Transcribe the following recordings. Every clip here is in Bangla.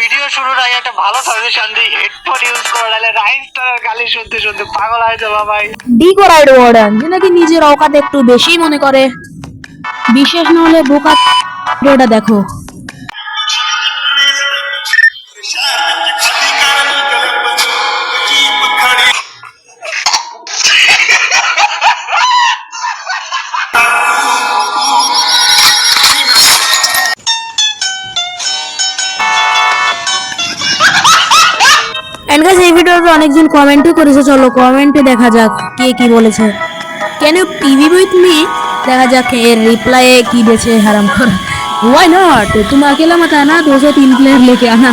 ভিডিও শুরুর আগে একটা ভালো সাজেশন দিই, হেডফোন ইউজ করে নাহলে রাইস্টারের গালি শুনতে শুনতে পাগল হয়ে যাবা ভাই। ডিকোরাইড ওয়ার্ডেন যে নাকি নিজের অকাত একটু বেশি মনে করে, বিশেষ না হলে বোকা ভিডিওটা দেখো। এন্ড গাইস এই ভিডিওতে অনেকজন কমেন্টও করেছে, চলো কমেন্টে দেখা যাক কে কি বলেছে। Can you TV with me, দেখা যাক এর রিপ্লাইয়ে কি দিয়েছে হারামখোর। व्हाई नॉट, तुम अकेला मत आना, 2 से 3 प्लेयर लेके आना।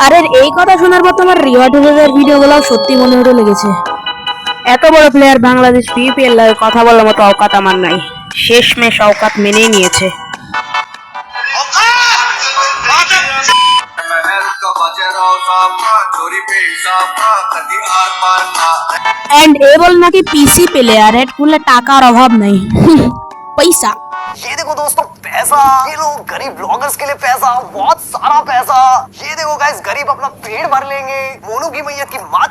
আরে এই কথা শোনার পর তোমার রিওয়ার্ডের ভিডিওগুলো সত্যি মনে হতে লেগেছে। এত বড় প্লেয়ার বাংলাদেশ পিপিএল এর কথা বলার মতো অকাত আমার নাই। শেষমেশ অকাত মেনেই নিয়েছে। एंड ए बोल ना कि पीसी प्लेयर है, बोले टाकार अभाव नहीं। पैसा ये देखो दोस्तों पैसा, ये लो गरीब ब्लॉगर्स के लिए पैसा, बहुत सारा पैसा। ये देखो गाइस गरीब अपना पेट भर लेंगे, मोनू की मैयत की माँ।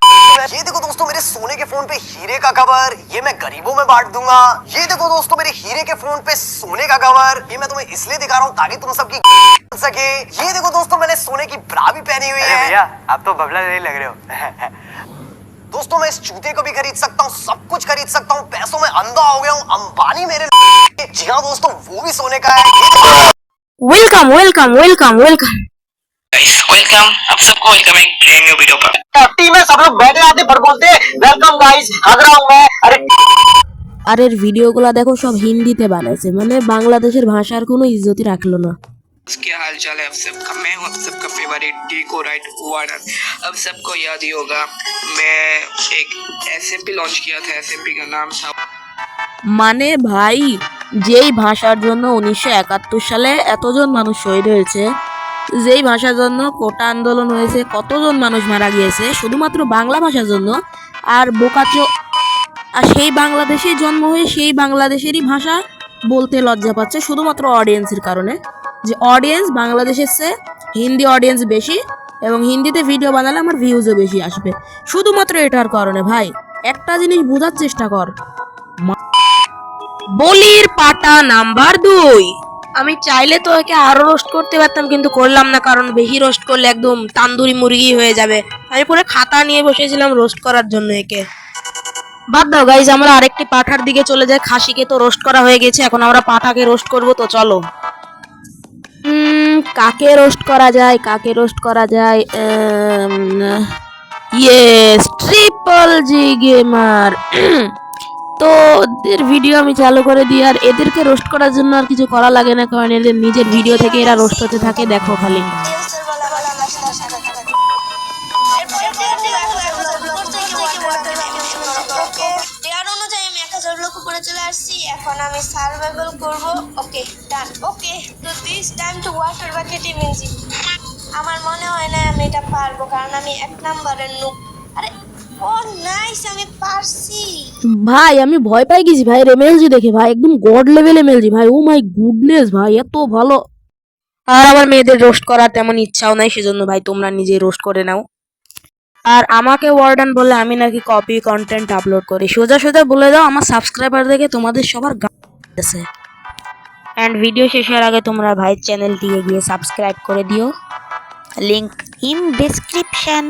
ये देखो दोस्तों मेरे सोने के फोन पे हीरे का कवर, ये मैं गरीबों में बांट दूंगा। ये देखो दोस्तों मेरे हीरे के फोन पे सोने का कवर, ये मैं तुम्हें इसलिए दिखा रहा हूँ ताकि तुम सबकी सके। ये देखो दोस्तों मैंने सोने की ब्रा भी पहनी हुई है। भैया आप तो बबला नहीं लग रहे हो। दोस्तों मैं इस जूते को भी खरीद सकता हूँ, सब कुछ खरीद सकता हूँ, पैसों में अंधा हो गया हूँ। अंबानी मेरे जी हाँ दोस्तों वो भी सोने का है। Welcome welcome welcome welcome welcome, आप सबको वेलकम एक ब्रांड न्यू वीडियो पर। टीम में सब लोग बैठे आते पर बोलते वेलकम गाइस, हाजिर हूँ मैं। अरे আরে ভিডিওগুলো দেখো সব হিন্দিতে বানাইছে, মানে বাংলাদেশের ভাষার কোনো ইজ্জতই রাখলো না। क्या हाल चाल है आप सबका, मैं हूं आप सबका फेवरेट डिकोराइड वार्डन। अब सबको याद ही होगा मैं एक एसएमपी लॉन्च किया था, एसएमपी का नाम था। মানে ভাই যেই ভাষার জন্য 1971 সালে এতজন মানুষ শহীদ হয়েছে, যেই ভাষার জন্য কোটা আন্দোলন হয়েছে, কতজন মানুষ মারা গিয়েছে শুধুমাত্র বাংলা ভাষার জন্য, আর বোকাচো আর সেই বাংলাদেশে জন্ম হয়ে সেই বাংলাদেশেরই ভাষা বলতে লজ্জা পাচ্ছে শুধুমাত্র অডিয়েন্সের কারণে, যে অডিয়েন্স বাংলাদেশের চেয়ে হিন্দি অডিয়েন্স বেশি এবং হিন্দিতে ভিডিও বানালে আমার ভিউজও বেশি আসবে, শুধুমাত্র এটার কারণে। ভাই একটা জিনিস বোঝার চেষ্টা কর, বলির পাটা নাম্বার 2। আমি চাইলে তো একে আরো রোস্ট করতে পারতাম, কিন্তু করলাম না, কারণ বেশি রোস্ট করলে একদম তান্দুরি মুরগি হয়ে যাবে। আমি পরে খাতা নিয়ে বসেছিলাম রোস্ট করার জন্য একে। বাদ দাও গাইজ, আমরা আরেকটি পাঠার দিকে চলে যাই। খাসিকে তো রোস্ট করা হয়ে গেছে, এখন আমরা পাঠাকে রোস্ট করব, তো চলো। কাকে রোস্ট করা যায়, কাকে রোস্ট করা যায়? ইয়েস, ট্রিপল জি গেমার। তো এদের ভিডিও আমি চালু করে দিই, আর এদেরকে রোস্ট করার জন্য আর কিছু করা লাগে না, কারণ এদের নিজের ভিডিও থেকে এরা রোস্ট হতে থাকে, দেখো খালি। এখন আমি সার্ভাইভাল করব। ওকে ডান। ওকে তো this time to water bucket imaging. আমার মনে হয় না আমি এটা পারবো, কারণ আমি 1 নম্বরের নুব। আরে ও নাইস, আমি পারছি ভাই। আমি ভয় পাই গেছি ভাই এমএলজি দেখে, ভাই একদম গড লেভেল এমএলজি ভাই। ও মাই গুডনেস ভাই, এত ভালো। আর আমার মেয়েদের রোস্ট করার তেমন ইচ্ছাও নাই, সেজন্য ভাই তোমরা নিজেই রোস্ট করে নাও। আর আমাকে ওয়ার্ডেন বলে আমি নাকি কপি কন্টেন্ট আপলোড করি। সোজা সোজা বলে দাও আমার সাবস্ক্রাইবার দেখে তোমাদের সবার আছে। এন্ড ভিডিও শেষ হওয়ার আগে তোমরা ভাই চ্যানেলটিকে গিয়ে সাবস্ক্রাইব করে দিও, লিংক ইন ডেসক্রিপশন।